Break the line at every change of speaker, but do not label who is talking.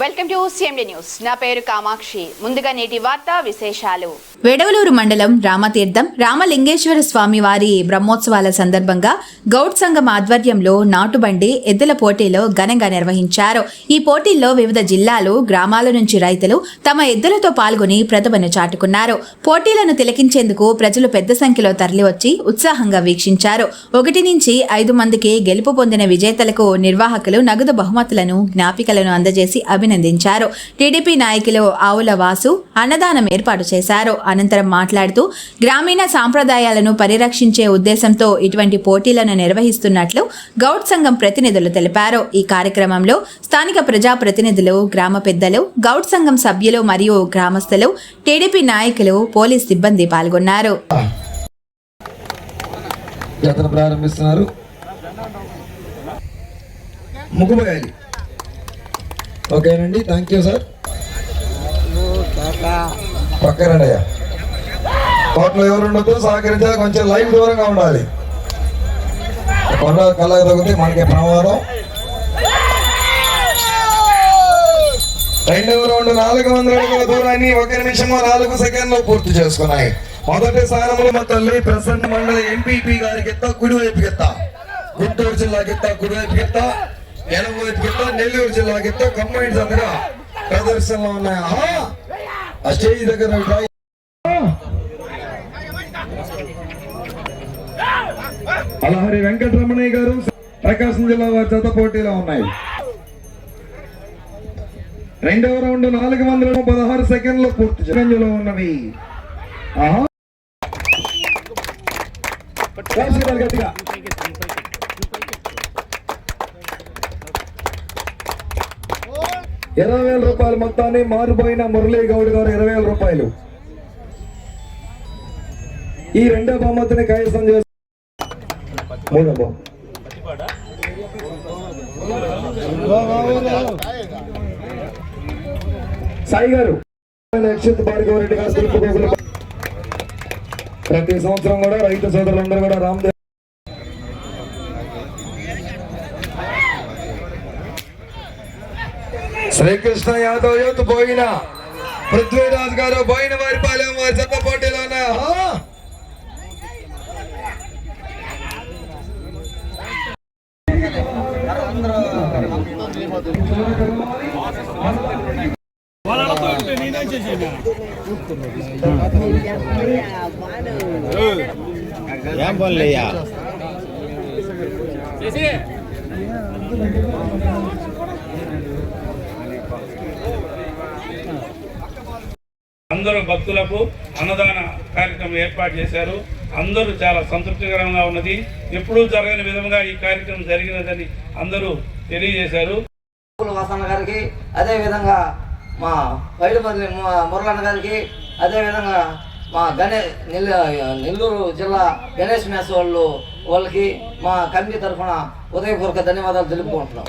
Welcome to CMD news. నా పేరు కామాక్షి. ముందుగా నేటి వార్తా విశేషాలు.
వెడవలూరు మండలం రామతీర్థం రామలింగేశ్వర స్వామి వారి బ్రహ్మోత్సవాల సందర్భంగా గౌడ్ సంఘం ఆధ్వర్యంలో నాటుబండి ఎద్దుల పోటీలో ఘనంగా నిర్వహించారు. ఈ పోటీల్లో వివిధ జిల్లాలు గ్రామాల నుంచి రైతులు తమ ఎద్దులతో పాల్గొని ప్రతిభను చాటుకున్నారు. పోటీలను తిలకించేందుకు ప్రజలు పెద్ద సంఖ్యలో తరలివచ్చి ఉత్సాహంగా వీక్షించారు. 1 నుంచి 5 మందికి గెలుపు పొందిన విజేతలకు నిర్వాహకులు నగదు బహుమతులను జ్ఞాపికలను అందజేసి అభినందించారు. టీడీపీ నాయకులు ఆవుల వాసు అన్నదానం ఏర్పాటు చేశారు. అనంతరం మాట్లాడుతూ గ్రామీణ సాంప్రదాయాలను పరిరక్షించే ఉద్దేశంతో ఇటువంటి పోటీలను నిర్వహిస్తున్నట్లు గౌడ్ సంఘం ప్రతినిధులు తెలిపారు. ఈ కార్యక్రమంలో స్థానిక ప్రజాప్రతినిధులు, గ్రామ పెద్దలు, గౌడ్ సంఘం సభ్యులు మరియు గ్రామస్తులు, టీడీపీ నాయకులు, పోలీస్ సిబ్బంది పాల్గొన్నారు.
ప్రారంభిస్తున్నారు. ఓకేనండి, థ్యాంక్ యూ సార్. పక్కనండి అయ్యా, కోట్లో ఎవరు ఉండొద్దు, సహకరించాలి, కొంచెం లైవ్ దూరంగా ఉండాలి. కొండ కళ్ళకు తగ్గితే మనకి ప్రమాదం. 2వ రౌండ్ 400 అడుగుల దూరాన్ని 1 నిమిషము 4 సెకండ్లు పూర్తి చేసుకున్నాయి. మొదటి స్థానంలో మా తల్లి ప్రసన్న మండల ఎంపీపీ గారికి ఎత్తా, కుడివైపుకి ఎత్తా, గుంటూరు జిల్లాకి ఎత్తా, కుడివైపుకి ఎత్తా, ఎడమవైపుకి ఎత్తా, నెల్లూరు జిల్లాకి ఎత్తా, కంబైన్స్ అంతగా ప్రదర్శనలో ఉన్నాయి. ఆ స్టేజ్ దగ్గర అలహరి వెంకటరమణయ్య గారు ప్రకాశం జిల్లా వారి జత పోటీలో ఉన్నాయి. 2వ రౌండ్ 416 సెకండ్లు పూర్తి చేంజ్లో ఉన్నవి. గట్టిగా 20,000 రూపాయలు మొత్తాన్ని మారుపోయిన మురళీ గౌడ్ గారు 20,000 రూపాయలు ఈ 2వ బహుమతిని కైవసం చేసి 3వ బహుమతి సాయి గారు అక్షిత్ భార్గవరెడ్డి గారు తెలుపుకోగల. ప్రతి సంవత్సరం కూడా రైతు సోదరులందరూ కూడా రామ్దేవ్ శ్రీకృష్ణ యాదవ్ యూత్ పోయిన పృథ్వీరాజ్ గారు పోయిన వారిపాలెం వారి జత పోటీలో
అందరూ భక్తులకు అన్నదాన కార్యక్రమం ఏర్పాటు చేశారు. అందరూ చాలా సంతృప్తికరంగా ఉన్నది. ఎప్పుడూ జరగని విధంగా ఈ కార్యక్రమం జరిగినదని అందరూ తెలియజేశారు.
వాసన్న గారికి, అదేవిధంగా మా వైడుమల్లి మురళన్న గారికి, అదేవిధంగా మా నెల్లూరు జిల్లా గణేష్ మేస్ వాళ్ళకి మా కమిటీ తరఫున ఉదయపూర్వక ధన్యవాదాలు తెలుపుకుంటున్నాం.